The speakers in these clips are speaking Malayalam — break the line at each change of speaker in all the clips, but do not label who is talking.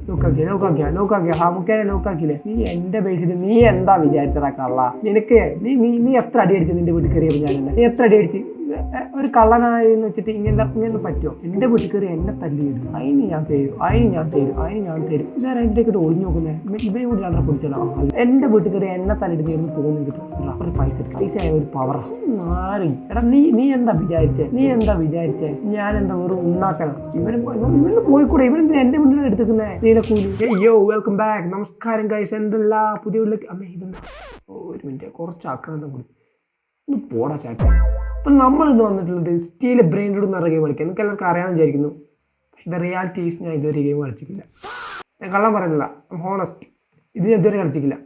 ലോക്കാക്കിയ മുക്കേനെ ലോക്കാക്കില്ലേ? നീ എന്റെ ബേസിൽ നീ എന്താ വിചാരിച്ചതാ കള്ള? നിനക്ക് നീ എത്ര അടി അടിച്ചു നിന്റെ വീട്ടിൽ കയറിയപ്പോൾ? ഞാൻ നീ എത്ര അടി അടിച്ച്? ഒരു കള്ളനായി എന്ന് വെച്ചിട്ട് ഇങ്ങനെ പറ്റുമോ? എന്റെ വീട്ടിൽ കയറി എന്നെ തല്ലിയിടും. അതിന് ഞാൻ തരും. ഇതാരാ ഇതിലേക്ക് ഒളിഞ്ഞു നോക്കുന്നത്? ഇവരെ കൂടി രണ്ടര പൊടിച്ചല്ലോ. എന്റെ വീട്ടിൽ കയറി എന്നെ തല്ലിടുന്ന പോകുന്നു കിട്ടും. ഒരു പൈസ ഒരു പവറാ മാറി. എടാ നീ എന്താ വിചാരിച്ചേ? ഞാൻ എന്താ ഒരു ഉണ്ടാക്കണം? ഇവന് പോയിക്കൂടെ? ഇവരെന്തിനാ എന്റെ വീട്ടിൽ എടുത്തിരിക്കുന്നേ? നീലക്കൂലി. യോ വെൽക്കം ബാക്ക്. നമസ്കാരം ഗൈസ്. എന്തല്ല പുതിയ വീട്ടിലേക്ക് അമ്മ ഇതെന്താ? ഒരു മിനിറ്റ്, കുറച്ച് ആക്രാന്തം കൂടി ഒന്ന് പോടാ ചാറ്റ. അപ്പം നമ്മളിന്ന് വന്നിട്ടുള്ളത് സ്റ്റീൽ ബ്രെയിൻഡ് എന്ന് പറഞ്ഞ ഗെയിം കളിക്കാം. നിങ്ങൾക്ക് എല്ലാവർക്കും അറിയാമെന്ന് വിചാരിക്കുന്നു. പക്ഷേ ദ റിയാലിറ്റി ഈസ് ഞാൻ ഇതുവരെ ഗെയിം കളിച്ചിട്ടില്ല. ഞാൻ കള്ളം പറയുന്നില്ല, ഹോണസ്റ്റ്. ഇത് ഞാൻ ഇതുവരെ കളിച്ചിട്ടില്ല.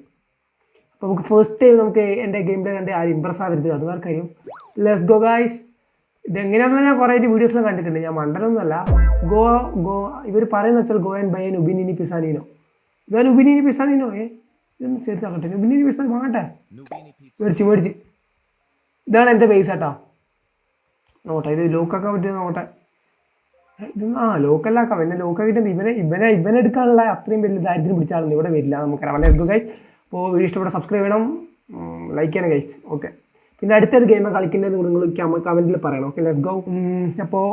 അപ്പോൾ നമുക്ക് ഫസ്റ്റ് ടൈം നമുക്ക് എൻ്റെ ഗെയിം പ്ലേ കണ്ട് ആരും ഇമ്പ്രസ് ആവരുത്. അത് വേറെ കാര്യം. Let's go guys. ഇതെങ്ങനെയാണെന്ന് ഞാൻ കുറേ വീഡിയോസിലും കണ്ടിട്ടുണ്ട്. ഞാൻ മണ്ടനൊന്നുമല്ല. ഇവർ പറയുന്ന വെച്ചാൽ ഗോ ആൻഡ് ബൈ ആൻ ഉബിനിനി പിസാനിനോ. ഇതാണ് ഉബിനിനി പിസാനിനോ. ഇതൊന്ന് ചേർത്താക്കട്ടെ. ഉബിനിനി പിസാനി വാങ്ങട്ടെ. മേടിച്ച് ഇതാണ് എൻ്റെ പൈസ കേട്ടോ. നോട്ടെ, ഇത് ലോക്കാക്കാൻ പറ്റുമോ നോട്ടെ. ഇത് ലോക്കല്ലാക്കാം. എന്നെ ലോക്കാക്കിയിട്ട് ഇവനെ എടുക്കാനുള്ള അത്രയും വലിയ ദാരിദ്ര്യം പിടിച്ചാണെന്ന് ഇവിടെ വരില്ല. നമുക്കറിയാം. വളരെ എടുക്കുക ഗൈസ്. അപ്പോൾ വീഡിയോ ഇഷ്ടപ്പെട്ട സബ്സ്ക്രൈബ് ചെയ്യണം, ലൈക്ക് ചെയ്യണം ഗൈസ്. ഓക്കെ. പിന്നെ അടുത്തൊരു ഗെയിം കളിക്കുന്നത് നിങ്ങൾ കമൻറ്റിൽ പറയണം. Okay, let's go. അപ്പോൾ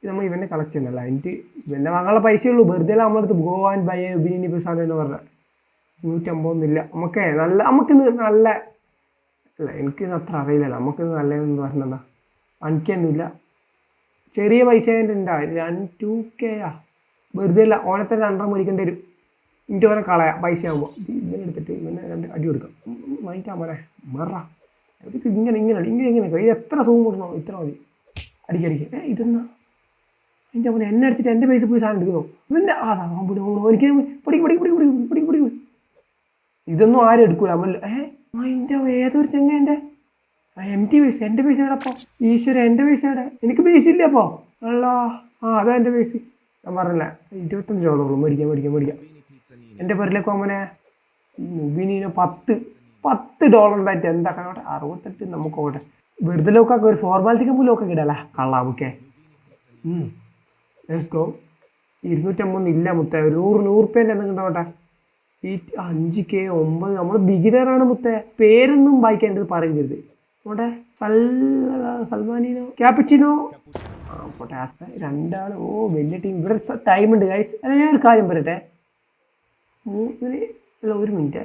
നമ്മൾ ഇവനെ കളക്ട് ചെയ്യണമല്ല. എനിക്ക് ഇവനെ വാങ്ങാനുള്ള പൈസയുള്ളൂ. വെറുതെ നമ്മളടുത്ത് ഗോ ആൻഡ് ബൈ ഉബിനി പിസാനോ എന്ന് പറഞ്ഞാൽ 150 നമുക്കിന്ന് നല്ല അല്ല, എനിക്കിന്ന് അത്ര അറിയില്ലല്ലോ. നമുക്കിന്ന് നല്ലതെന്ന് പറഞ്ഞാൽ 1K ഒന്നുമില്ല. ചെറിയ പൈസ ഉണ്ടാ 2K വെറുതെ അല്ല. ഓണത്തെ 2.5 മേടിക്കേണ്ടി വരും. എനിക്ക് ഓരോ കളയാം പൈസ ആകുമ്പോൾ. ഇവനെടുത്തിട്ട് ഇവനെ 2 അടി കൊടുക്കാം. വാങ്ങിക്കാൻ പോരെ മറ. ഇത് ഇങ്ങനെ ഇത് എത്ര സൂം കൊടുക്കണോ? ഇത്ര മതി. അടിക്കടിക്ക്. ഇതെന്നാ എൻ്റെ പോലെ എന്നെ അടിച്ചിട്ട് എൻ്റെ പൈസ പോയി സാധനം എടുക്കുന്നോ? ഇവൻ്റെ എനിക്ക് പൊടി. ഇതൊന്നും ആരും എടുക്കൂല. അതിൻ്റെ ഏതൊരു ചെങ്ങ എൻ്റെ പൈസ എൻ്റെ പൈസ എടപ്പോൾ ഈശ്വര എൻ്റെ പൈസ എവിടെ? എനിക്ക് പൈസ ഇല്ല അപ്പോൾ അല്ലാ. അതാ എൻ്റെ പൈസ. ഞാൻ പറഞ്ഞില്ല $25 മേടിക്കാം. എൻ്റെ പേരിലേക്ക് അങ്ങനെ മുബിനീനോ $10 എന്താക്കാനോട്ടെ 68 നമുക്ക് ഓട്ടെ. വെറുതെ ലോക്കാക്കുക. ഒരു ഫോർമാലിറ്റിക്ക് മുമ്പ് ലോക്കൊക്കെ ഇടല്ലേ കള്ളാമൊക്കെ. Let's go. 250 ഇല്ല മുത്തേ. ഒരു 100 എന്തെങ്കിലും ഉണ്ടോട്ടെ. ഈ 5K 9 നമ്മൾ ബിഗിനറാണ് മുത്തേ. പേരൊന്നും വായിക്കേണ്ടത് പറയരുത്. നോട്ടെ. സൽമാനിനോ ക്യാപ്പിച്ചിനോ പോട്ടെ. 2 വലിയ ടീം. ഇവിടെ ടൈമുണ്ട് ഗൈസ്. അല്ല, ഞാൻ ഒരു കാര്യം പറയട്ടെ. ഒരു മിനിറ്റ്.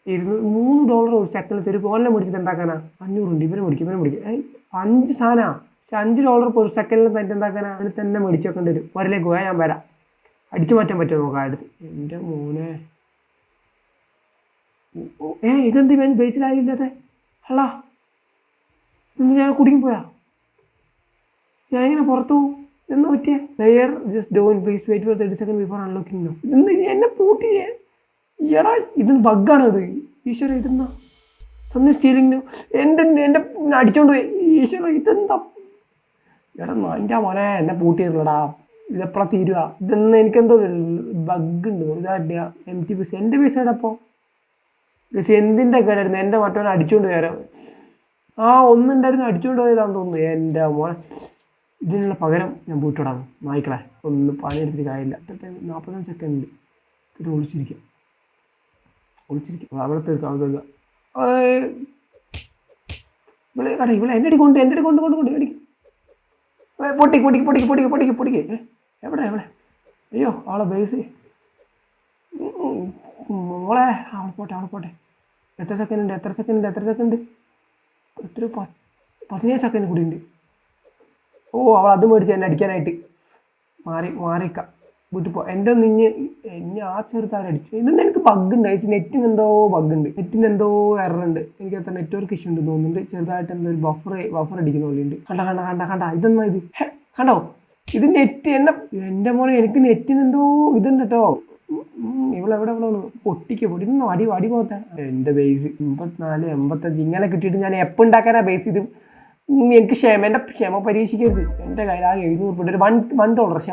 $3 ഒരു സെക്കൻഡ് ഒരു പോലിനെ മേടിച്ചിട്ട് എന്താക്കാനാ? 500 ഉണ്ട്. ഇവനെ മേടിക്കും. 5 സാധനമാണ്. പക്ഷെ $5 ഒരു സെക്കൻഡിൽ തന്നെ എന്താക്കാനാ? അതിൽ തന്നെ മേടിച്ച് വെക്കേണ്ടി വരും. ഒരലേക്ക് പോയാൽ ഞാൻ വരാം. അടിച്ചു മാറ്റാൻ പറ്റുമോ നോക്കാം അടുത്ത്. എൻ്റെ മോനെ ഇതെന്ത് ഇവൻ ബേസിലായില്ലാതെ? അല്ല, ഇന്ന് ഞാൻ കുടുങ്ങി പോയാ? ഞാൻ ഇങ്ങനെ പുറത്തു പോകും എന്ന് പറ്റിയ player just done please wait for 30 seconds before unlocking. ഇന്ന് എന്നെ പൂട്ടിയേ. ഈടാ ഇതൊന്ന് ബഗ്ഗാണോ ഇത്? ഈശ്വര ഇതെന്താ സമയം സ്റ്റീലിംഗ് എൻ്റെ അടിച്ചോണ്ട് പോയി. ഈശ്വര ഇതെന്താ? എടാ എൻ്റെ മോനെ എന്നെ പൂട്ടിയിരുന്നടാ. ഇതെപ്പോഴാണ് തീരുക? ഇതൊന്നും എനിക്കെന്തോ ബഗ് ഉണ്ട്. ഇതാ empty പൈസ. എൻ്റെ പൈസ എടപ്പോൾ പക്ഷെ എന്തിൻ്റെ കേടായിരുന്നു? എൻ്റെ മറ്റവനെ അടിച്ചുകൊണ്ട് വരാം. ഒന്നുണ്ടായിരുന്നു അടിച്ചുകൊണ്ട് പോയതാന്ന് തോന്നുന്നു. എൻ്റെ മോനെ ഇതിനുള്ള പകരം ഞാൻ പോയിട്ടോടാം. നായിക്കളെ ഒന്ന് പണിയെടുത്തിട്ട് കാര്യമില്ല. 45 സെക്കൻഡ് ഇത് ഒളിച്ചിരിക്കാം. അവിടെ തീർക്കാം. ഇവിടെ എൻ്റെ അടി കൊണ്ട് അടിക്കും. പൊട്ടിക്ക്. എവിടെ? അയ്യോ അവളെ ബേസ് മോളെ. അവൾ പോട്ടെ. എത്ര സെക്കൻഡ്? എത്ര 17 സെക്കൻഡ് കൂടി ഉണ്ട്. അവൾ അത് മേടിച്ച് എന്നെ അടിക്കാനായിട്ട് മാറിക്കാം. വീട്ടിൽ പോ. എൻ്റെ എന്നെ ആ ചെറുതാരം അടിച്ചു. ഇതുകൊണ്ട് എനിക്ക് ബഗ്ഗുണ്ട്. നെറ്റിന് എന്തോ ബഗ്ഗുണ്ട്. നെറ്റിന് എന്തോ എററുണ്ട്. എനിക്ക് അത്ര നെറ്റ്വർക്ക് ഇഷ്യൂ ഉണ്ട് തോന്നുന്നുണ്ട്. ചെറുതായിട്ട് എന്തോ ഒരു ബഫർ അടിക്കുന്ന പോലെ ഉണ്ട്. കണ്ട ഇതെന്നാ ഇത്? കണ്ടോ? ഇത് നെറ്റ് എൻ്റെ മോനെ എനിക്ക് നെറ്റിന് എന്തോ ഇതുണ്ട് കേട്ടോ. ഇവളെവിടെ പൊട്ടിക്ക് ഇതൊന്നും അടി പോകത്തെ. എൻ്റെ ബേസ് 84 85 ഇങ്ങനെ കിട്ടിയിട്ട് ഞാൻ എപ്പോൾ ഉണ്ടാക്കാനാ ബേസ്? ഇത് എനിക്ക് എൻ്റെ ക്ഷമ പരീക്ഷിക്കരുത്. എൻ്റെ കയ്യിൽ ആകെ $700 ഒരു $1 പക്ഷേ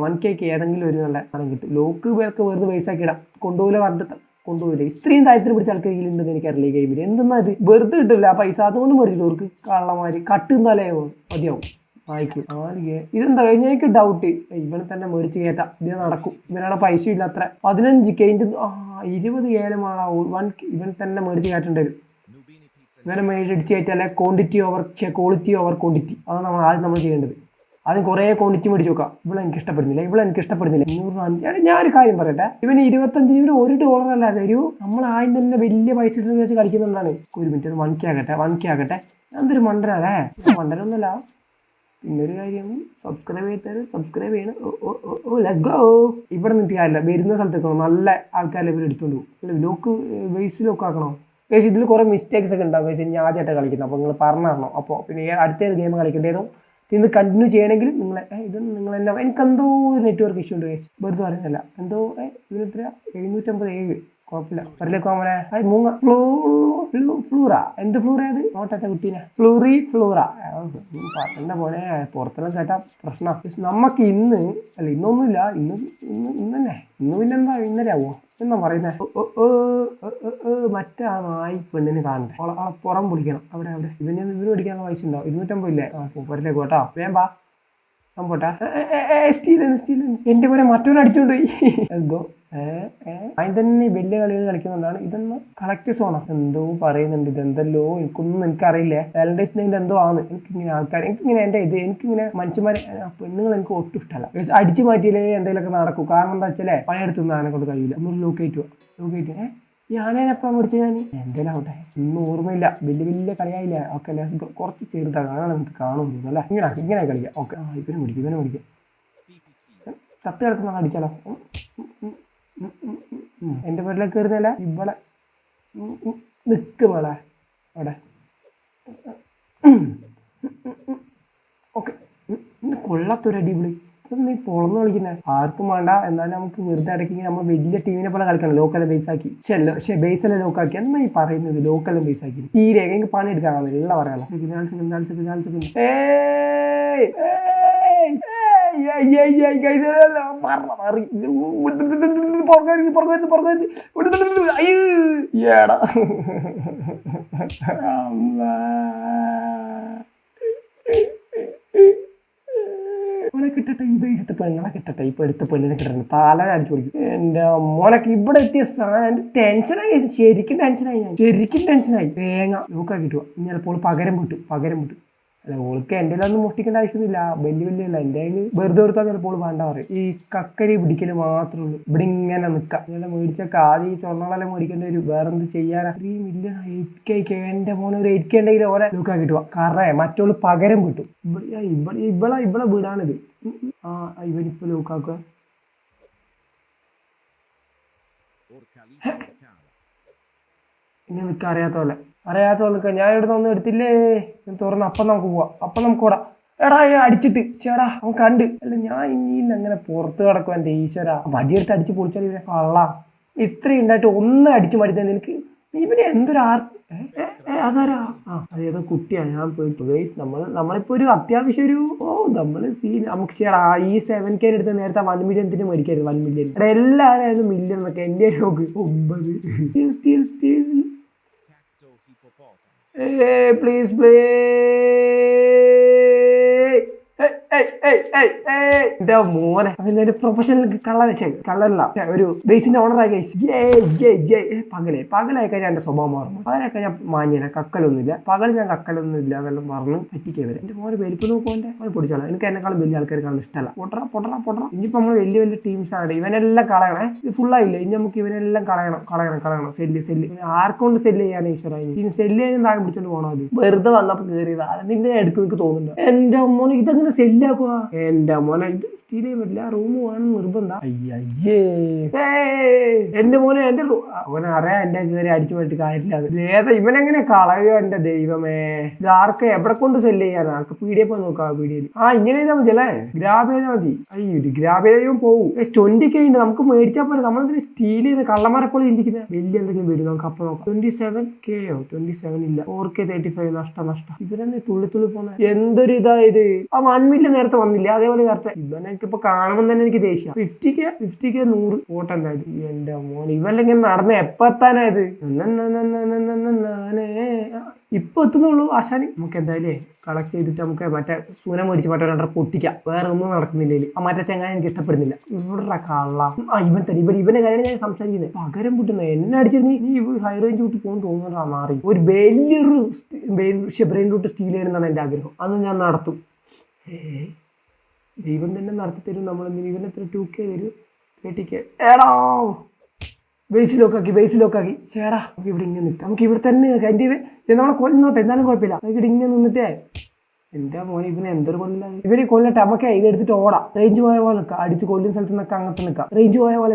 1K ഏതെങ്കിലും ഒരു നല്ല സാധനം കിട്ടും. ലോക്ക് പേർക്ക് വെറുതെ പൈസ ഇടാം. കൊണ്ടുപോകില്ല പറഞ്ഞിട്ട് കൊണ്ടുപോയില്ല. ഇത്രയും താല്പര്യം പിടിച്ച ആൾക്കാർ കയ്യിലുണ്ടെന്ന് എനിക്കറിയില്ല ഈ ഗെയിമിൽ. എന്തെന്നാ ഇത് വെറുതെ കിട്ടില്ല ആ പൈസ. അതുകൊണ്ട് മേടിച്ചിട്ട് അവർക്ക് കള്ളമാര് കട്ടുന്നാലേ മതിയാവും. വായിക്കും 4K. ഇതെന്താ കഴിഞ്ഞ എനിക്ക് ഡൗട്ട്, ഇവനെ തന്നെ മേടിച്ച് കയറ്റാം, ഇത് നടക്കും. ഇവനാണ് പൈസ ഇല്ല അത്ര. 15K 20K ഇവൻ തന്നെ മേടിച്ച് കയറ്റേണ്ടി വരും. ഇവനെ മേടിച്ച് കയറ്റാലെ quantity over quality over quantity. അതാണ് ആദ്യം നമ്മൾ ചെയ്യേണ്ടത്. ആദ്യം കുറേ ക്വാണ്ടിറ്റി മേടിച്ച് നോക്കാം. ഇവിടെ എനിക്ക് ഇഷ്ടപ്പെടുന്നില്ല. 500. ഞാനൊരു കാര്യം പറയട്ടെ, ഇവന് 25 $1 അല്ല തരൂ. നമ്മൾ ആദ്യം തന്നെ വലിയ പൈസ ഇട്ട് വെച്ച് കളിക്കുന്നുണ്ടാണ്. ഒരു മിനിറ്റ്, 1K ആകട്ടെ. എന്തൊരു മണ്ടനല്ലേ, മണ്ടനൊന്നുമല്ല. പിന്നൊരു കാര്യം, സബ്സ്ക്രൈബ് ചെയ്യണം. Let's go. ഇവിടെ നിന്നിട്ട് കാര്യമില്ല, വരുന്ന സ്ഥലത്തേക്ക് നല്ല ആൾക്കാരെ ഇവർ എടുത്തോണ്ട് പോകും. ലോക്ക് ബേസ് ലോക്ക് ആക്കണോ? ബേസ് ഇതിൽ കുറേ മിസ്റ്റേക്സ് ഒക്കെ ഉണ്ടാവും. ബേസ് ഞാൻ ആദ്യമായിട്ട് കളിക്കുന്നത്, അപ്പോൾ നിങ്ങൾ പറഞ്ഞു തരണം. അപ്പോൾ പിന്നെ അടുത്ത ഗെയിം കളിക്കേണ്ടതും ഇത് കണ്ടിന്യൂ ചെയ്യണമെങ്കിൽ നിങ്ങൾ എന്നെ എനിക്കെന്തോ നെറ്റ്വർക്ക് ഇഷ്യൂ ഉണ്ട്. വെറുതെ പറയുന്നില്ല, എന്തോ ഇതിനെത്ര 750 കുഴപ്പമില്ല. വരലേക്ക് പോകാൻ മൂങ്ങ ഫ്ലൂറ. എന്ത് ഫ്ലൂറ അത്? നോട്ടെ കുട്ടീനെ ഫ്ലൂറ എന്റെ പോലെ പുറത്തെല്ലാം കേട്ടാ പ്രശ്നം. നമുക്ക് ഇന്നൊന്നുമില്ല, ഇന്ന് പിന്നെന്താ ഇന്നലെ ആവോ എന്നാ പറയുന്നേ. മറ്റേ നായി പെണ്ണിന് കാണണ്ടേ, അവളെ പുറം പിടിക്കണം. അവിടെ ഇവന് പിടിക്കാനുള്ള പൈസ ഉണ്ടാവും. 250 ഇല്ലേ? പുറത്തേക്ക് കേട്ടോ, വേമ്പാ പോട്ടെ. സ്റ്റീൽ എന്റെ പോലെ മറ്റവനെ അടിച്ചോണ്ട് പോയി. അതിന് തന്നെ വലിയ കളികൾ കളിക്കുന്നുണ്ടാണ്. ഇതൊന്ന് കളക്ടേഴ്സ് വേണം. എന്തോ പറയുന്നുണ്ട്, ഇതെന്തല്ലോ എനിക്കറിയില്ല. വാലന്റൈൻസ് ഡേന്റെ എന്തോ ആണ്. എനിക്കിങ്ങനെ ആൾക്കാർ എനിക്കിങ്ങനെ എനിക്കിങ്ങനെ മനുഷ്യന്മാരെ പെണ്ണുങ്ങൾ എനിക്ക് ഒട്ടും ഇഷ്ടമല്ല. അടിച്ചു മാറ്റിയില്ലേ എന്തെങ്കിലുമൊക്കെ നടക്കും. കാരണം എന്താ വെച്ചാലേ പണിയെടുത്തുനിന്ന് അതിനെ കൊണ്ട് കഴിയില്ല. ഒന്നൊരു ലോക്കേറ്റ് ഞാനേനപ്പം പിടിച്ച് ഞാൻ എന്തെങ്കിലും ആവട്ടെ, ഒന്നും ഓർമ്മയില്ല. വലിയ കളിയായില്ല. ഓക്കെ, കുറച്ച് ചെറുതാണ്, അങ്ങനെ നമുക്ക് കാണുന്നു അല്ലേ. ഇങ്ങനെ കളിക്കാം. ഓക്കെ, ഇവനെ പിടിക്കാം. ചത്ത് കിടക്കുന്ന അടിച്ചാലോ. എൻ്റെ വീട്ടിലേക്ക് കയറുന്നില്ല. ഇവിടെ നിൽക്കുമോളെ അവിടെ. ഓക്കെ, കൊള്ളാത്തൊരു അടിപൊളി. നീ പൊളന്ന് കളിക്കുന്നത് ആർക്കും വേണ്ട. എന്നാലും നമുക്ക് വെറുതെ ഇടയ്ക്ക് നമ്മൾ വലിയ ടീമിനെ പോലെ കളിക്കണം. ലോക്കലും ബേസാക്കി ബേസെല്ലാം ലോക്കാക്കി എന്നാ ഈ പറയുന്നത്. ലോക്കലും ബേസാക്കി തീരെ എനിക്ക് പണിയെടുക്കാൻ ഉള്ള പറയാലോ. കിട്ടട്ടെ, ഈ ബേസത്തെ പെണ്ണുങ്ങളെ കിട്ടട്ടെ. ഇപ്പൊ എടുത്ത പെണ്ണിനെ കിട്ടണം, തല അടിച്ചു കൊടുക്കും. എന്റെ മോനൊക്കെ ഇവിടെ എത്തിയ സാധനം ടെൻഷനായി. ശരിക്കും ടെൻഷനായി. തേങ്ങ നോക്കാൻ കിട്ടുക. ചിലപ്പോൾ പകരം വിട്ടു. അല്ല, ഓൾക്ക് എൻ്റെ ഒന്നും മുട്ടിക്കേണ്ട ആവശ്യമൊന്നുമില്ല. വലിയ അല്ല. എൻ്റെ കയ്യിൽ വെറുതെ കൊടുത്താൽ ചിലപ്പോൾ വേണ്ട പറയും. ഈ കക്കരി പിടിക്കൽ മാത്രമേ ഉള്ളൂ. ഇവിടെ ഇങ്ങനെ നിൽക്കാം. ഇങ്ങനെ മേടിച്ചൊക്കെ ആദ്യം ഈ ചൊണ്ണളെല്ലാം മേടിക്കേണ്ടി വരും. വേറെന്ത് ചെയ്യാനാ? 3 മില്യൺ 8K. എൻ്റെ മോനെ ഒരു 8K ഉണ്ടെങ്കിൽ ഓരോ ലൂക്കാൻ കിട്ടുക. കാരണം മറ്റുള്ള പകരം കിട്ടും. ഇവിടെ വീടാണിത്. ഇവനിപ്പോ ലൂക്കാക്കുക. ഇനി നിൽക്കാൻ അറിയാത്ത പോലെ നിൽക്കാം. ഞാൻ ഇവിടെ ഒന്നും എടുത്തില്ലേ തുറന്ന്. അപ്പം നമുക്ക് പോവാം. അപ്പം നമുക്ക് ഓടാം. എടാ അടിച്ചിട്ട് ചേടാ അവൻ കണ്ട്. അല്ല, ഞാൻ ഇനിയും അങ്ങനെ പുറത്ത് കിടക്കും. എൻ്റെ ഈശ്വര, വടിയെടുത്ത് അടിച്ച് പൊളിച്ചാൽ ഇവരെ കള്ള. ഇത്രയും ഉണ്ടായിട്ട് ഒന്ന് അടിച്ചു മടിത്താൻ നിനക്ക്. ഇവന് എന്തൊരു അതാരാ? അതേതോ കുട്ടിയാണ്. ഞാൻ പോയിട്ട് നമ്മളിപ്പോ ഒരു അത്യാവശ്യം നമുക്ക് ചേടാ ഈ 7K എടുത്ത് നേരത്തെ 1 മില്യൺ മേടിക്കരുത്. 1 മില്യൺ എല്ലാവരും മില്യൺ എന്നൊക്കെ. എൻ്റെ നോക്ക് 9. സ്റ്റീൽ please എന്റെ മോനെ അതിന്റെ പ്രൊഫഷണൽ കള്ളല്ല, ഒരു ബേസിന്റെ ഓണറായി പകലായി കഴിഞ്ഞാൽ എന്റെ സ്വഭാവം മാറുന്നു. പകലൊക്കെ ഞാൻ മാഞ്ഞില്ല, കക്കലൊന്നുമില്ല. ഞാൻ കക്കലൊന്നുമില്ല എന്നെല്ലാം പറഞ്ഞ് പറ്റിക്കവരെ. എന്റെ മോനെ വലിപ്പം നോക്കുവാൻ്റെ മോനെ പൊടിച്ചോളാം. എനിക്ക് എന്നെക്കാളും വലിയ ആൾക്കാർ കാണാൻ ഇഷ്ടമല്ല. പൊട്ടറ ഇനിയിപ്പോ നമ്മള് വലിയ ടീംസ് ആണ്. ഇവനെല്ലാം കളയണേ. ഇത് ഫുള്ളായില്ല. ഇനി നമുക്ക് ഇവനെല്ലാം കളയണം. സെല്ല് ആർക്കൊണ്ട് സെല്ല് ചെയ്യാൻ ഈശ്വര. ഇനി സെല്ല് ചെയ്യാൻ താഴെ പിടിച്ചോണ്ട് പോകണം. അത് വെറുതെ വന്നപ്പോ കയറിയതാ. അതിന്റെ എടുക്കും എനിക്ക് തോന്നുന്നുണ്ട്. എന്റെ മോനെ ഇതെങ്ങനെ സെല്ലാക്കുക? എന്റെ മോനെ ഇത് സ്റ്റീൽ ചെയ്യാൻ പറ്റില്ല. റൂം വേണം നിർബന്ധം. അയ്യേ എന്റെ മോനെ അവനെ അറിയാം എന്റെ കയറി അടിച്ചു പോയിട്ട് കാര്യമില്ല. ഇവനെങ്ങനെ കളയോ? എന്റെ ദൈവമേ, ഇത് ആർക്ക് എവിടെ കൊണ്ട് സെല്ല് ചെയ്യാനാ? ആർക്ക് PDF നോക്കാം. പീഡിയയിൽ ഇങ്ങനെ ചെയ്താൽ മതി അല്ലേ? ഗ്രാബ് ചെയ്താൽ മതി. ഗ്രാബ് ചെയ്താൽ പോവും. 20K ഉണ്ട്, നമുക്ക് മേടിച്ചാൽ പോലെ. നമ്മളെന്തിനും സ്റ്റീൽ ചെയ്ത് കള്ളന്മാരെ പോലെ ഇരിക്കുന്നത്. വലിയ എന്തെങ്കിലും വരും, നമുക്ക് അപ്പം നോക്കാം. 27K 27 ഇല്ല. 4K 35 നഷ്ടം. ഇവരെന്നെ തുള്ളി പോകുന്ന എന്തൊരു ഇതായത്. 1 മില്യൺ നേരത്തെ വന്നില്ല. അതേപോലെ നേരത്തെ ഇവനെനിക്കിപ്പോ കാണുമ്പോൾ തന്നെ എനിക്ക് ദേഷ്യം. 50K 100 ഓട്ടം എന്തായാലും. എന്റെ മോൻ ഇവല്ലെങ്കിലും നടന്ന എപ്പത്താനായത്. ഇപ്പൊ എത്തുന്നുള്ളൂ ആശാന്. നമുക്ക് എന്തായാലും കളക്ട് ചെയ്തിട്ട് നമുക്ക് മറ്റേ സൂനം മേടിച്ച് മറ്റേ രണ്ടര പൊട്ടിക്കാം. വേറെ ഒന്നും നടക്കുന്നില്ല. ആ മറ്റേ ചെങ്ങാൻ എനിക്ക് ഇഷ്ടപ്പെടുന്നില്ല. ഇവിടെ കള്ള ഇവൻ തന്നെ ഇവന്റെ കാര്യം ഞാൻ സംസാരിക്കുന്നത്. പകരം പൊട്ടുന്നത് എന്നെ അടിച്ചിട്ട് നീ ഹൈ റേഞ്ച് വിട്ട് പോകുന്ന തോന്നുന്നതാ. മാറി ഒരു വലിയൊരു ബ്രെയിൻ റൂട്ട് സ്റ്റീൽ ചെയ്യുന്നതാണ് എൻ്റെ ആഗ്രഹം. അത് ഞാൻ നടത്തും. ദൈവം തന്നെ നടത്തി തരും. നമ്മളെന്തിനും ഇവനെത്ര 2K തരും, 30K. എടാ ബേസ് ലോക്കാക്കി ചേടാ. നമുക്ക് ഇവിടെ ഇങ്ങനെ നിൽക്കാം. നമുക്ക് ഇവിടെ തന്നെ നിൽക്കാം. എൻ്റെ നമ്മളെ കൊല്ലുന്നോട്ടെ, എന്നാലും കുഴപ്പമില്ല. നമുക്ക് ഇവിടെ ഇങ്ങനെ നിന്നിട്ടേ എൻ്റെ മോനെ ഇവനെ എന്തൊരു കൊല്ലില്ല. ഇവര് കൊല്ലട്ടെ, നമുക്ക് ഇത് എടുത്തിട്ട് ഓടാം. റേഞ്ച് പോയ പോലെ നിൽക്കാം. അടിച്ച് കൊല്ലുന്ന സ്ഥലത്ത് നിൽക്കാം. അങ്ങനത്തെ നിൽക്കാം. റേഞ്ച് പോയ പോലെ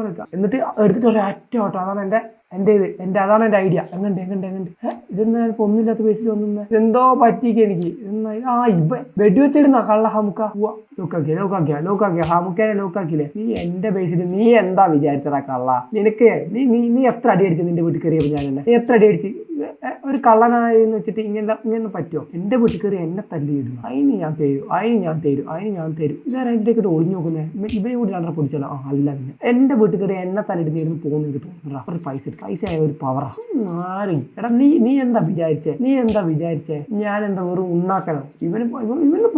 നിൽക്കാം. എന്നിട്ട് എടുത്തിട്ട് ഒരൊറ്റ ഓട്ടം. അതാണ് അതാണ് എൻ്റെ ഐഡിയ. എങ്ങണ്ട് ഇതെന്നാ ഇപ്പോൾ ഒന്നുമില്ലാത്ത ബേസിൽ ഒന്നും എന്തോ പറ്റിക്ക് എനിക്ക്. വെടി വെച്ചിടുന്ന കള്ള ഹമുക്ക. ലോക്കാക്കിയ ഹമുക്കേനെ ലോക്കാക്കില്ലേ. നീ എൻ്റെ ബേസിൽ നീ എന്താ വിചാരിച്ചതാ കള്ള? നിനക്ക് നീ എത്ര അടി അടിച്ചു നിന്റെ വീട്ടിൽ കയറിയപ്പോൾ ഞാൻ തന്നെ? നീ എത്ര അടി അടിച്ച്? ഒരു കള്ളനായെന്ന് വെച്ചിട്ട് ഇങ്ങനെ പറ്റുമോ? എൻ്റെ വീട്ടിൽ കയറി എന്നെ തല്ലിയിടുന്നു. അതിന് ഞാൻ തരും. ഇതാരാ ഇതിലേക്കിട്ട് ഒളിഞ്ഞു നോക്കുന്നത്? ഇവരെ കൂടി രണ്ടര പൊടിച്ചല്ലോ. അല്ല, പിന്നെ എൻ്റെ വീട്ടിൽ കയറി എന്നെ തല്ലിടുന്നിരുന്ന് പോകുന്നു എനിക്ക് തോന്നുന്നു. ഒരു പൈസ ഒരു പവറാ മാറി. എടാ നീ എന്താ വിചാരിച്ചേ? ഞാൻ എന്താ വെറും ഉണ്ടാക്കണോ? ഇവന്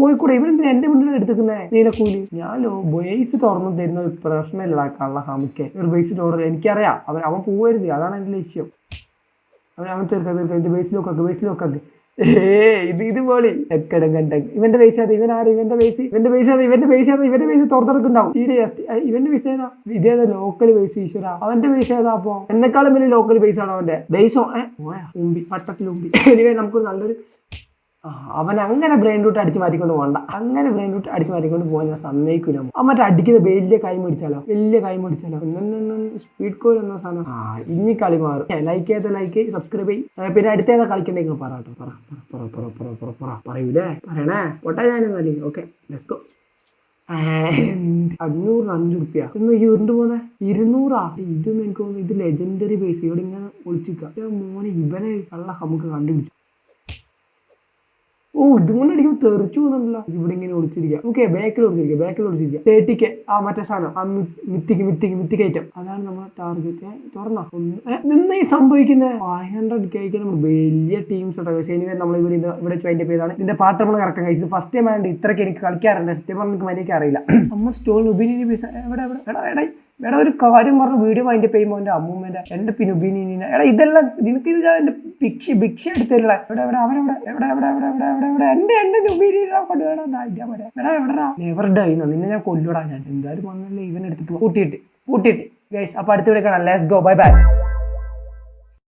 പോയിക്കൂടെ? ഇവനെന്തിനാ എൻ്റെ വീട്ടിൽ എടുത്തിരിക്കുന്നേ? നീലക്കൂലി. ഞാൻ ബേസ് തുറന്നു തരുന്ന ഒരു പ്രശ്നമില്ല കള്ള ഹാമിക്ക്. ഒരു ബേസ് തുറന്നു എനിക്കറിയാം. അവൻ പോവരുത്. അതാണ് എൻ്റെ ലക്ഷ്യം. അവൻ തീർക്കാം. എൻ്റെ ബേസ് ലോക്കാക്ക്. ഇത് പോളി എക്കടം കണ്ട. ഇവന്റെ പൈസ ഇവന്റെ പൈസ തുറന്നെടുക്കുണ്ടാവും. ഇവന്റെ പൈസ ഏതാ? ഇതേതാ ലോക്കൽ പൈസ? ഈശ്വര, അവന്റെ പൈസ ഏതാ? അപ്പൊ എന്നെക്കാളും വലിയ ലോക്കൽ പൈസ ആണ് അവന്റെ പൈസ. പട്ടത്തിൽ ഉമ്പി. എനിവേ നമുക്കൊരു നല്ലൊരു അവൻ അങ്ങനെ ബ്രെയിൻ റൂട്ട് അടിച്ച് മാറ്റിക്കൊണ്ട് പോകണ്ട. അങ്ങനെ ബ്രെയിൻ റൂട്ട് അടിച്ച് മാറ്റിക്കൊണ്ട് പോകാൻ ഞാൻ സമ്മതിക്കൂല. മറ്റേ അടിക്കുന്ന വലിയ കൈ മേടിച്ചാലോ സ്പീഡ് കോയിൽ എന്ന സാധനം. ഇനി കളി മാറും. ലൈക്ക് ചെയ്തോ, സബ്സ്ക്രൈബ് ചെയ്യും. പിന്നെ അടുത്തേതാ കളിക്കണ്ടെങ്കിൽ പറയട്ടോ. പറയൂലേ? പറയണേ പൊട്ടാ ഞാനെന്നല്ലേ. Okay, let's go. 500 റുപ്യ ഇന്ന് ഈ ഉരുണ്ട് പോന്നെ 200. ഇതൊന്നും എനിക്ക് തോന്നുന്നു ഇത് ലെജൻഡറി ബേസ്. ഇവിടെ ഇങ്ങനെ ഒളിച്ചിരിക്കാം. മോനെ ഇവനെ കള്ള നമുക്ക് കണ്ടുപിടിച്ചു. ഇതുകൊണ്ട് അടിക്കുമ്പോൾ തെറിച്ചു പോകുന്നുണ്ടല്ലോ. ഇവിടെ ഇങ്ങനെ ഒളിച്ചിരിക്കുക. ഓക്കെ, ബാക്കിൽ ഒളിച്ചിരിക്കുക. 30K മറ്റേ സാധനം, മിത്തിക്ക് ഐറ്റം. അതാണ് നമ്മുടെ ടാർഗറ്റ്. തുറന്നോ നിന്നായി സംഭവിക്കുന്നത്. 500K നമ്മൾ വലിയ ടീംസ് ഉണ്ടോ? ശനിവേ നമ്മൾ ഇവിടെ ജോയിൻ ചെയ്താണ്. ഇതിന്റെ പാട്ട് നമ്മൾ കറക്കം കഴിച്ചത് ഫസ്റ്റ് ടൈം ആയതുകൊണ്ട് ഇത്രയ്ക്ക് എനിക്ക് കളിക്കാറുണ്ട്. സത്യം പറഞ്ഞാൽ എനിക്ക് മര്യാദയ്ക്ക് അറിയില്ല. നമ്മൾ സ്റ്റോളിന് ഒബീനിയൻ പൈസ എടാ ഒരു കാര്യം പറഞ്ഞ വീഡിയോ വൈൻഡപ്പ് ചെയ്യുമ്പോൾ എൻ്റെ അമ്മൂമ്മേൻ്റെ എൻ്റെ പിന്നെ ഒബീനിയനെ ഇതെല്ലാം നിനക്ക് ഇത് എൻ്റെ ഭിക്ഷ എടുത്തില്ല. എന്റെ ഒബീനിയൻ കൊണ്ടുവരാ എവിടെടാ നെവർ ഡൈ. നിന്നെ ഞാൻ കൊല്ലൂടാ. ഞാൻ എന്തായാലും വന്നല്ലേ ഇവനെടുത്തിട്ട് പൂട്ടിയിട്ട് ഗൈസ്. അപ്പോൾ അടുത്ത വീഡിയോ കാണാം. Let's go. ബൈ.